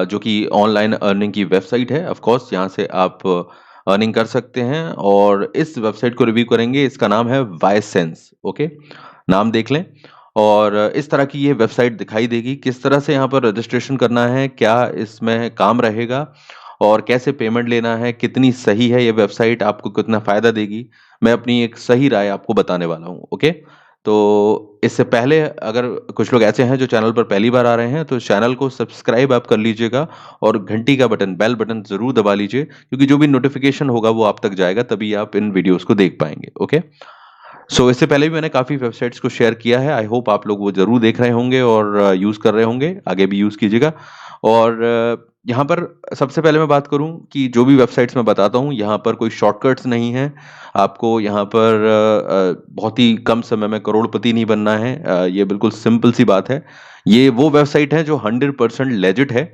जो कि online earning की वेबसाइट है। ऑफ कोर्स यहाँ से आप अर्निंग कर सकते हैं और इस वेबसाइट को रिव्यू करेंगे। इसका नाम है वाइसेंस। ओके, नाम देख लें। और इस तरह की ये वेबसाइट दिखाई देगी। किस तरह से यहाँ पर रजिस्ट्रेशन करना है, क्या इसमें काम रहेगा और कैसे पेमेंट लेना है, कितनी सही है ये वेबसाइट, आपको कितना फ़ायदा देगी, मैं अपनी एक सही राय आपको बताने वाला हूँ। ओके, तो इससे पहले अगर कुछ लोग ऐसे हैं जो चैनल पर पहली बार आ रहे हैं, तो चैनल को सब्सक्राइब आप कर लीजिएगा और घंटी का बटन, बेल बटन ज़रूर दबा लीजिए, क्योंकि जो भी नोटिफिकेशन होगा वो आप तक जाएगा, तभी आप इन वीडियोस को देख पाएंगे। ओके, इससे पहले भी मैंने काफ़ी वेबसाइट्स को शेयर किया है। आई होप आप लोग वो ज़रूर देख रहे होंगे और यूज़ कर रहे होंगे, आगे भी यूज़ कीजिएगा। और यहाँ पर सबसे पहले मैं बात करूँ कि जो भी वेबसाइट्स मैं बताता हूँ, यहाँ पर कोई शॉर्टकट्स नहीं है। आपको यहाँ पर बहुत ही कम समय में करोड़पति नहीं बनना है। ये बिल्कुल सिंपल सी बात है। ये वो वेबसाइट है जो 100% लेजिट है।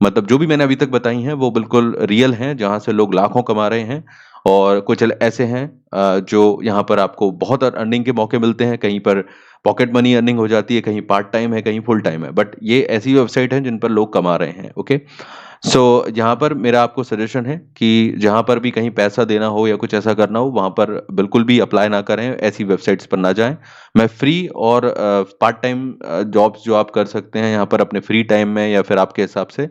मतलब जो भी मैंने अभी तक बताई हैं वो बिल्कुल रियल हैं, जहाँ से लोग लाखों कमा रहे हैं। और कुछ ऐसे हैं जो यहाँ पर आपको बहुत अर्निंग के मौके मिलते हैं। कहीं पर पॉकेट मनी अर्निंग हो जाती है, कहीं पार्ट टाइम है, कहीं फुल टाइम है। बट ये ऐसी वेबसाइट है जिन पर लोग कमा रहे हैं। ओके, यहाँ पर मेरा आपको सजेशन है कि जहाँ पर भी कहीं पैसा देना हो या कुछ ऐसा करना हो, वहाँ पर बिल्कुल भी अप्लाई ना करें, ऐसी वेबसाइट्स पर ना जाएं। मैं फ्री और पार्ट टाइम जॉब्स जो आप कर सकते हैं यहाँ पर अपने फ्री टाइम में या फिर आपके हिसाब से,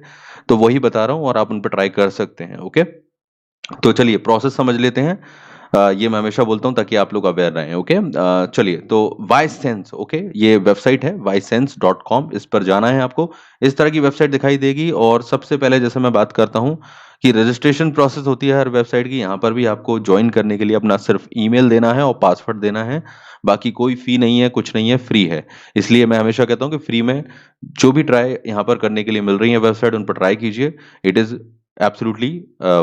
तो वही बता रहा हूँ और आप उन पर ट्राई कर सकते हैं। ओके, तो चलिए प्रोसेस समझ लेते हैं। ये मैं हमेशा बोलता हूँ ताकि आप लोग अवेयर रहें। ओके, चलिए, तो वाइसेंस, ओके, ये वेबसाइट है वाइसेंस.com, इस पर जाना है आपको। इस तरह की वेबसाइट दिखाई देगी और सबसे पहले जैसे मैं बात करता हूँ कि रजिस्ट्रेशन प्रोसेस होती है हर वेबसाइट की। यहाँ पर भी आपको ज्वाइन करने के लिए अपना सिर्फ ईमेल देना है और पासवर्ड देना है। बाकी कोई फी नहीं है, कुछ नहीं है, फ्री है। इसलिए मैं हमेशा कहता हूँ कि फ्री में जो भी ट्राई यहाँ पर करने के लिए मिल रही है वेबसाइट, उन पर ट्राई कीजिए। It is absolutely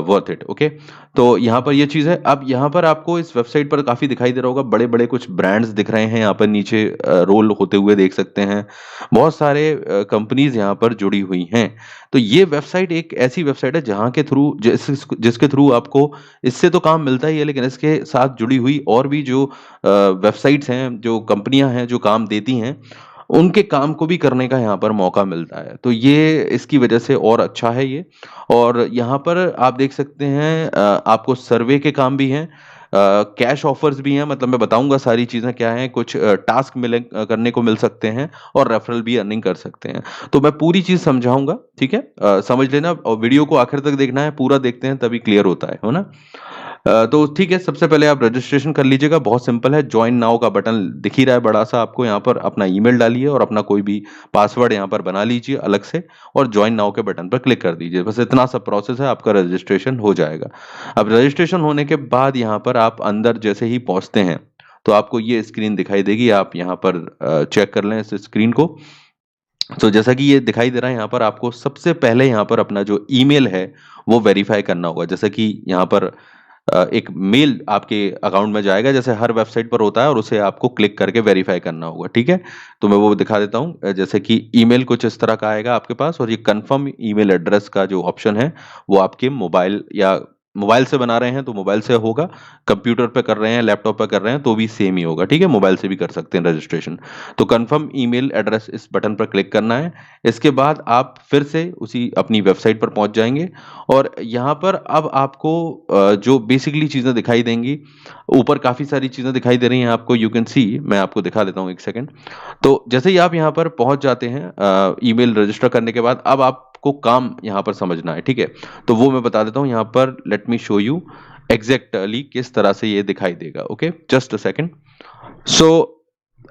worth it. Okay, तो यहाँ पर ये चीज़ है। अब यहाँ पर आपको इस वेबसाइट पर काफ़ी दिखाई दे रहा होगा, बड़े बड़े कुछ ब्रांड्स दिख रहे हैं यहाँ पर नीचे, रोल होते हुए देख सकते हैं। बहुत सारे कंपनीज यहाँ पर जुड़ी हुई हैं। तो ये वेबसाइट एक ऐसी वेबसाइट है जहाँ के थ्रू, जिसके थ्रू आपको इससे तो काम मिलता ही है, लेकिन इसके साथ जुड़ी हुई और भी जो वेबसाइट्स हैं, जो कंपनियां हैं जो काम देती हैं, उनके काम को भी करने का यहाँ पर मौका मिलता है। तो ये इसकी वजह से और अच्छा है ये। और यहाँ पर आप देख सकते हैं आपको सर्वे के काम भी हैं, कैश ऑफर्स भी हैं। मतलब मैं बताऊंगा सारी चीज़ें क्या हैं। कुछ टास्क मिले करने को मिल सकते हैं और रेफरल भी अर्निंग कर सकते हैं। तो मैं पूरी चीज़ समझाऊंगा, ठीक है? समझ लेना और वीडियो को आखिर तक देखना है, पूरा देखते हैं तभी क्लियर होता है ना? तो ठीक है, सबसे पहले आप रजिस्ट्रेशन कर लीजिएगा। बहुत सिंपल है, ज्वाइन नाउ का बटन दिख ही रहा है बड़ा सा आपको। यहाँ पर अपना ईमेल डालिए और अपना कोई भी पासवर्ड यहाँ पर बना लीजिए अलग से और ज्वाइन नाउ के बटन पर क्लिक कर दीजिए। बस इतना सा प्रोसेस है, आपका रजिस्ट्रेशन हो जाएगा। अब रजिस्ट्रेशन होने के बाद यहाँ पर आप अंदर जैसे ही पहुँचते हैं तो आपको ये स्क्रीन दिखाई देगी। आप यहाँ पर चेक कर लें इस स्क्रीन को। तो जैसा कि ये दिखाई दे रहा है, यहाँ पर आपको सबसे पहले यहाँ पर अपना जो ईमेल है वो वेरीफाई करना होगा। जैसा कि यहाँ पर एक मेल आपके अकाउंट में जाएगा, जैसे हर वेबसाइट पर होता है, और उसे आपको क्लिक करके वेरीफाई करना होगा। ठीक है, तो मैं वो दिखा देता हूँ। जैसे कि ईमेल कुछ इस तरह का आएगा आपके पास, और ये कंफर्म ईमेल एड्रेस का जो ऑप्शन है वो आपके मोबाइल या मोबाइल से बना रहे हैं तो मोबाइल से होगा, कंप्यूटर पे कर रहे हैं, लैपटॉप पे कर रहे हैं तो भी सेम ही होगा। ठीक है, मोबाइल से भी कर सकते हैं रजिस्ट्रेशन। तो कंफर्म ईमेल एड्रेस, इस बटन पर क्लिक करना है। इसके बाद आप फिर से उसी अपनी वेबसाइट पर पहुंच जाएंगे और यहाँ पर अब आपको जो बेसिकली चीज़ें दिखाई देंगी, ऊपर काफ़ी सारी चीज़ें दिखाई दे रही हैं आपको, यू कैन सी। मैं आपको दिखा देता हूँ, एक सेकेंड। तो जैसे ही आप यहाँ पर पहुंच जाते हैं ईमेल रजिस्टर करने के बाद, अब आपको काम यहाँ पर समझना है। ठीक है, तो वो मैं बता देता हूँ यहाँ पर। Let me show you exactly किस तरह से ये दिखाई देगा। Okay, just a second. So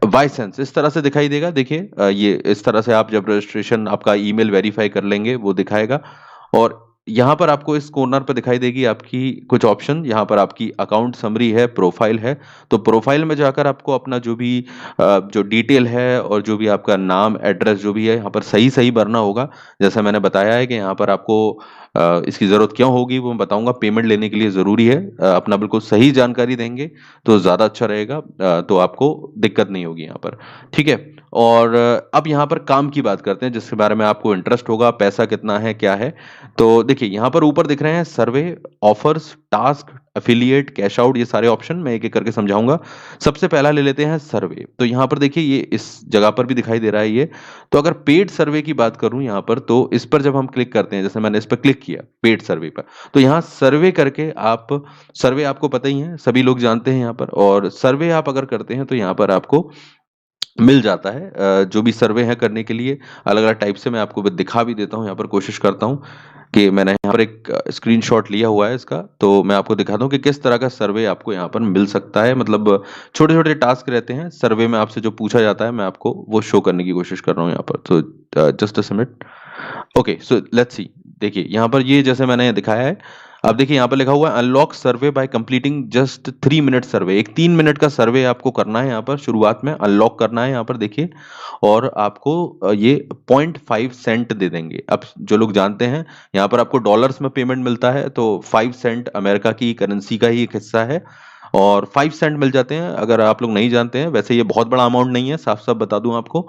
वाइसेंस इस तरह से दिखाई देगा। देखिए ये इस तरह से आप जब रजिस्ट्रेशन आपका ईमेल वेरीफाई कर लेंगे वो दिखाएगा। और यहाँ पर आपको इस कॉर्नर पर दिखाई देगी आपकी कुछ ऑप्शन। यहाँ पर आपकी अकाउंट समरी है, प्रोफाइल है। तो प्रोफाइल में जाकर आपको अपना जो भी जो डिटेल है और जो भी आपका नाम, एड्रेस जो भी है, यहाँ पर सही सही भरना होगा। जैसा मैंने बताया है कि यहाँ पर आपको इसकी ज़रूरत क्यों होगी वो मैं बताऊंगा। पेमेंट लेने के लिए ज़रूरी है। अपना बिल्कुल सही जानकारी देंगे तो ज़्यादा अच्छा रहेगा। तो आपको दिक्कत नहीं होगी यहाँ पर। ठीक है, और अब यहाँ पर काम की बात करते हैं जिसके बारे में आपको इंटरेस्ट होगा। पैसा कितना है, क्या है? तो देखिए यहाँ पर ऊपर दिख रहे हैं survey, offers, task, affiliate, cash out, ये सारे ऑप्शन मैं एक एक करके समझाऊंगा। सबसे पहला ले लेते हैं सर्वे। तो यहाँ पर देखिए ये इस जगह पर भी दिखाई दे रहा है ये। तो अगर पेड सर्वे की बात करूं यहाँ पर, तो इस पर जब हम क्लिक करते हैं, जैसे मैंने इस पर क्लिक किया पेड सर्वे पर, तो यहाँ सर्वे करके आप, सर्वे आपको पता ही है, सभी लोग जानते हैं यहाँ पर, और सर्वे आप अगर करते हैं तो यहाँ पर आपको मिल जाता है जो भी सर्वे है करने के लिए अलग अलग टाइप से। मैं आपको दिखा भी देता हूँ, यहाँ पर कोशिश करता हूँ कि मैंने यहाँ पर एक स्क्रीनशॉट लिया हुआ है इसका, तो मैं आपको दिखाता हूँ कि किस तरह का सर्वे आपको यहाँ पर मिल सकता है। मतलब छोटे छोटे टास्क रहते हैं सर्वे में, आपसे जो पूछा जाता है मैं आपको वो शो करने की कोशिश कर रहा हूँ यहाँ पर। तो just a minute. Okay, so let's see. देखिए यहाँ पर ये जैसे मैंने दिखाया है, अब देखिए यहाँ पर लिखा हुआ है unlock survey by completing just 3 minute survey. एक 3 मिनट का सर्वे आपको करना है यहाँ पर, शुरुआत में अनलॉक करना है यहाँ पर देखिए, और आपको ये 0.5 सेंट दे देंगे। अब जो लोग जानते हैं यहाँ पर आपको डॉलर्स में पेमेंट मिलता है, तो 5 सेंट अमेरिका की करेंसी का ही एक हिस्सा है, और 5 सेंट मिल जाते हैं। अगर आप लोग नहीं जानते हैं, वैसे ये बहुत बड़ा अमाउंट नहीं है, साफ साफ बता दूं आपको,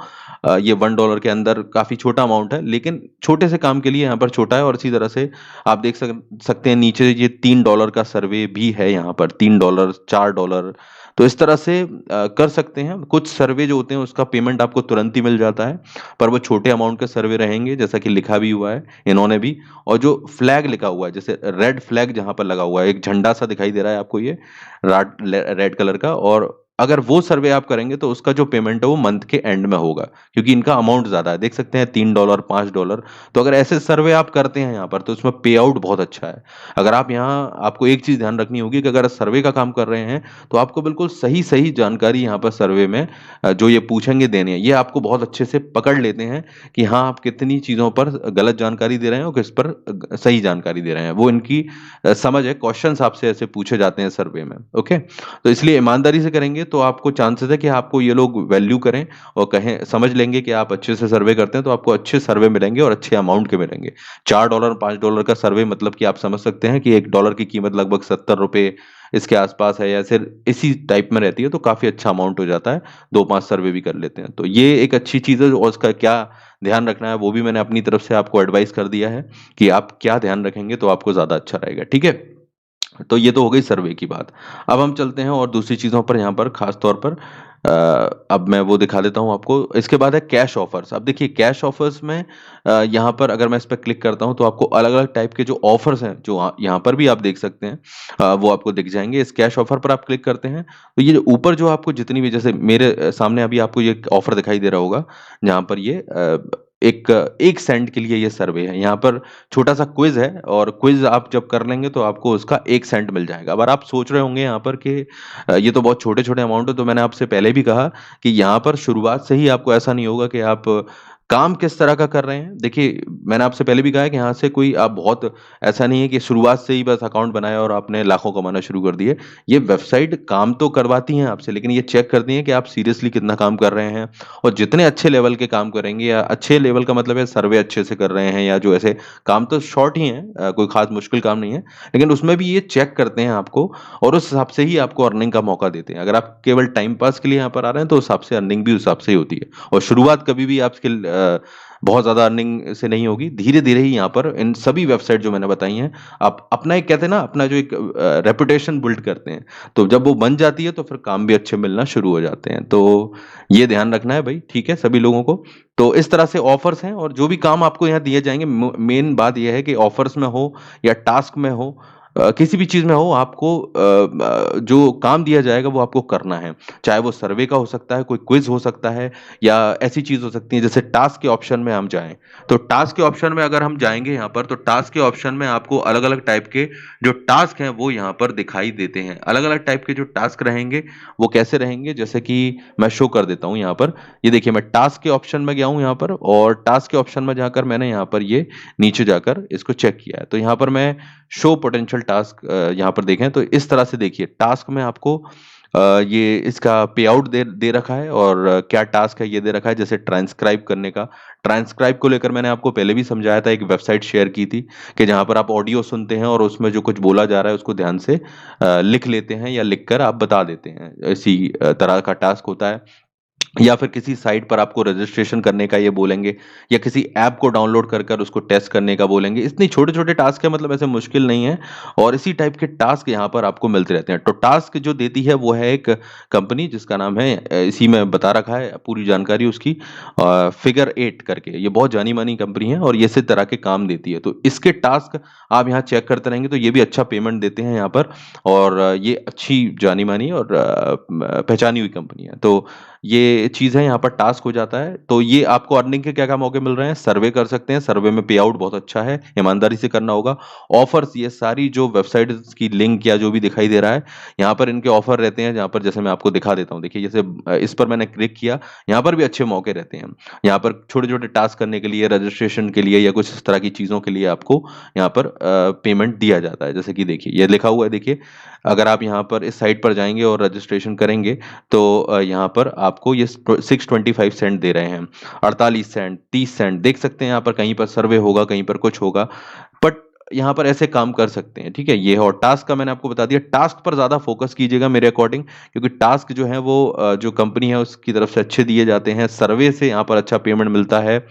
ये $1 के अंदर काफी छोटा अमाउंट है, लेकिन छोटे से काम के लिए यहाँ पर छोटा है। और इसी तरह से आप देख सकते हैं नीचे ये $3 का सर्वे भी है यहाँ पर, $3, $4। तो इस तरह से कर सकते हैं। कुछ सर्वे जो होते हैं उसका पेमेंट आपको तुरंत ही मिल जाता है, पर वो छोटे अमाउंट के सर्वे रहेंगे, जैसा कि लिखा भी हुआ है इन्होंने भी। और जो फ्लैग लिखा हुआ है, जैसे रेड फ्लैग जहां पर लगा हुआ है, एक झंडा सा दिखाई दे रहा है आपको ये रेड कलर का, और अगर वो सर्वे आप करेंगे तो उसका जो पेमेंट है वो मंथ के एंड में होगा, क्योंकि इनका अमाउंट ज्यादा है। देख सकते हैं $3, $5। तो अगर ऐसे सर्वे आप करते हैं यहाँ पर तो उसमें पे आउट बहुत अच्छा है। अगर आप यहाँ, आपको एक चीज ध्यान रखनी होगी कि अगर सर्वे का काम कर रहे हैं तो आपको बिल्कुल सही सही जानकारी यहाँ पर सर्वे में जो ये पूछेंगे देनी है। ये आपको बहुत अच्छे से पकड़ लेते हैं कि हाँ आप कितनी चीजों पर गलत जानकारी दे रहे हैं और किस पर सही जानकारी दे रहे हैं। वो इनकी समझ है, क्वेश्चंस आपसे ऐसे पूछे जाते हैं सर्वे में। ओके, तो इसलिए ईमानदारी से करेंगे तो आपको चांसेस है कि आपको ये लोग वैल्यू करें और कहें, समझ लेंगे कि आप अच्छे से सर्वे करते हैं, तो आपको अच्छे सर्वे मिलेंगे और अच्छे अमाउंट के मिलेंगे। $4, $5 का सर्वे, मतलब कि आप समझ सकते हैं कि $1 की कीमत लगभग ₹70 इसके आसपास है, या फिर इसी टाइप में रहती है, तो काफी अच्छा अमाउंट हो जाता है। 2-5 सर्वे भी कर लेते हैं, तो ये एक अच्छी चीज है। और उसका क्या ध्यान रखना है वो भी मैंने अपनी तरफ से आपको एडवाइस कर दिया है कि आप क्या ध्यान रखेंगे तो आपको ज्यादा अच्छा रहेगा। ठीक है, तो ये तो हो गई सर्वे की बात। अब हम चलते हैं और दूसरी चीज़ों पर, यहाँ पर खास तौर पर अब मैं वो दिखा देता हूँ आपको। इसके बाद है कैश ऑफर्स। अब देखिए कैश ऑफर्स में यहाँ पर अगर मैं इस पर क्लिक करता हूँ तो आपको अलग अलग टाइप के जो ऑफर्स हैं, जो यहाँ पर भी आप देख सकते हैं, वो आपको दिख जाएंगे। इस कैश ऑफर पर आप क्लिक करते हैं तो ये जो ऊपर जो आपको जितनी भी, जैसे मेरे सामने अभी आपको ये ऑफर दिखाई दे रहा होगा, जहाँ पर ये एक 1 सेंट के लिए ये सर्वे है। यहाँ पर छोटा सा क्विज है, और क्विज आप जब कर लेंगे तो आपको उसका 1 सेंट मिल जाएगा। अब आप सोच रहे होंगे यहाँ पर कि ये तो बहुत छोटे छोटे अमाउंट है, तो मैंने आपसे पहले भी कहा कि यहाँ पर शुरुआत से ही आपको ऐसा नहीं होगा कि आप काम किस तरह का कर रहे हैं। देखिए मैंने आपसे पहले भी कहा है कि यहाँ से कोई आप बहुत, ऐसा नहीं है कि शुरुआत से ही बस अकाउंट बनाया और आपने लाखों कमाना शुरू कर दिए। ये वेबसाइट काम तो करवाती हैं आपसे, लेकिन ये चेक करती हैं कि आप सीरियसली कितना काम कर रहे हैं। और जितने अच्छे लेवल के काम करेंगे, या अच्छे लेवल का मतलब है सर्वे अच्छे से कर रहे हैं, या जो ऐसे काम तो शॉर्ट ही हैं, कोई खास मुश्किल काम नहीं है, लेकिन उसमें भी ये चेक करते हैं आपको, और उस हिसाब से ही आपको अर्निंग का मौका देते हैं। अगर आप केवल टाइम पास के लिए यहाँ पर आ रहे हैं तो उस हिसाब से अर्निंग भी उस हिसाब से ही होती है। और शुरुआत कभी भी आपके बहुत ज्यादा अर्निंग से नहीं होगी, धीरे धीरे ही यहाँ पर इन सभी वेबसाइट जो मैंने बताई हैं, आप अपना एक, कहते हैं ना, अपना जो एक रेपुटेशन बिल्ड करते हैं, तो जब वो बन जाती है तो फिर काम भी अच्छे मिलना शुरू हो जाते हैं। तो ये ध्यान रखना है भाई, ठीक है, सभी लोगों को। तो इस तरह से ऑफर्स हैं, और जो भी काम आपको यहाँ दिए जाएंगे, मेन बात यह है कि ऑफर्स में हो या टास्क में हो, किसी भी चीज में हो, आपको जो काम दिया जाएगा वो आपको करना है। चाहे वो सर्वे का हो सकता है, कोई क्विज हो सकता है, या ऐसी चीज हो सकती है जैसे टास्क के ऑप्शन में हम जाएं। तो टास्क के ऑप्शन में अगर हम जाएंगे यहाँ पर, तो टास्क के ऑप्शन में आपको अलग अलग टाइप के जो टास्क हैं वो यहाँ पर दिखाई देते हैं। अलग अलग टाइप के जो टास्क रहेंगे वो कैसे रहेंगे, जैसे कि मैं शो कर देता हूँ यहाँ पर। ये देखिए मैं टास्क के ऑप्शन में गया हूँ यहाँ पर, और टास्क के ऑप्शन में जाकर मैंने यहाँ पर ये नीचे जाकर इसको चेक किया है। तो यहाँ पर मैं शो पोटेंशियल टास्क यहाँ पर देखें तो इस तरह से देखिए, टास्क में आपको ये इसका पे आउट दे रखा है, और क्या टास्क है ये दे रखा है, जैसे ट्रांसक्राइब करने का। ट्रांसक्राइब को लेकर मैंने आपको पहले भी समझाया था, एक वेबसाइट शेयर की थी कि जहां पर आप ऑडियो सुनते हैं और उसमें जो कुछ बोला जा रहा है उसको ध्यान से लिख लेते हैं, या लिखकर आप बता देते हैं, इसी तरह का टास्क होता है। या फिर किसी साइट पर आपको रजिस्ट्रेशन करने का ये बोलेंगे, या किसी ऐप को डाउनलोड कर कर उसको टेस्ट करने का बोलेंगे। इतनी छोटे-छोटे टास्क है, मतलब ऐसे मुश्किल नहीं है, और इसी टाइप के टास्क यहाँ पर आपको मिलते रहते हैं। तो टास्क जो देती है वो है एक कंपनी जिसका नाम है, इसी में बता रखा है पूरी जानकारी उसकी, फिगर 8 करके। ये बहुत जानी-मानी कंपनी है और ये इसी तरह के काम देती है। तो इसके टास्क आप यहाँ चेक करते रहेंगे तो ये भी अच्छा पेमेंट देते हैं यहाँ पर, और ये अच्छी जानी-मानी और पहचानी हुई कंपनी है। तो ये चीज़ है, यहाँ पर टास्क हो जाता है। तो ये आपको अर्निंग के क्या-क्या मौके मिल रहे हैं? सर्वे कर सकते हैं, सर्वे में पे आउट बहुत अच्छा है, ईमानदारी से करना होगा। ऑफ़र्स, ये सारी जो वेबसाइट्स की लिंक या जो भी दिखाई दे रहा है, यहाँ पर इनके ऑफ़र रहते हैं, जहाँ पर जैसे मैं आपको दिखा देता हूँ। देखिए जैसे इस पर मैंने क्लिक किया, यहाँ पर भी अच्छे मौके रहते हैं। यहाँ पर छोटे-छोटे टास्क करने के लिए, रजिस्ट्रेशन के लिए या कुछ इस तरह की चीज़ों के लिए आपको यहाँ पर पेमेंट दिया जाता है। जैसे कि देखिए, ये लिखा हुआ है देखिए, अगर आप यहाँ पर इस साइट पर जाएँगे और रजिस्ट्रेशन करेंगे तो यहाँ पर आपको ये 625 सेंट दे रहे हैं, 48 सेंट, 30 सेंट, देख सकते हैं यहाँ पर कहीं पर सर्वे होगा, कहीं पर कुछ होगा। बट यहाँ पर ऐसे काम कर सकते हैं, ठीक है? ये है, और टास्क का मैंने आपको बता दिया। टास्क पर ज़्यादा फ़ोकस कीजिएगा मेरे अकॉर्डिंग, क्योंकि टास्क जो है वो जो कंपनी है उसकी तरफ से अच्छे दिए जाते हैं, सर्वे से यहाँ पर अच्छा पेमेंट मिलता है,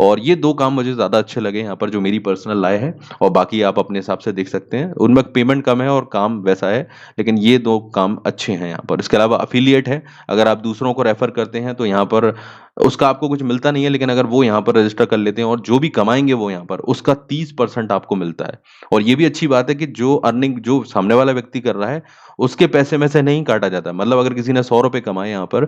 और ये 2 काम मुझे ज़्यादा अच्छे लगे यहाँ पर, जो मेरी पर्सनल राय है, और बाकी आप अपने हिसाब से देख सकते हैं। उनमें पेमेंट कम है और काम वैसा है, लेकिन ये 2 काम अच्छे हैं यहाँ पर। इसके अलावा एफ़िलिएट है, अगर आप दूसरों को रेफ़र करते हैं तो यहाँ पर उसका आपको कुछ मिलता नहीं है, लेकिन अगर वो यहाँ पर रजिस्टर कर लेते हैं और जो भी कमाएँगे वो यहाँ पर, उसका 30% आपको मिलता है। और ये भी अच्छी बात है कि जो अर्निंग जो सामने वाला व्यक्ति कर रहा है, उसके पैसे में से नहीं काटा जाता है। मतलब अगर किसी ने ₹100 कमाए यहाँ पर,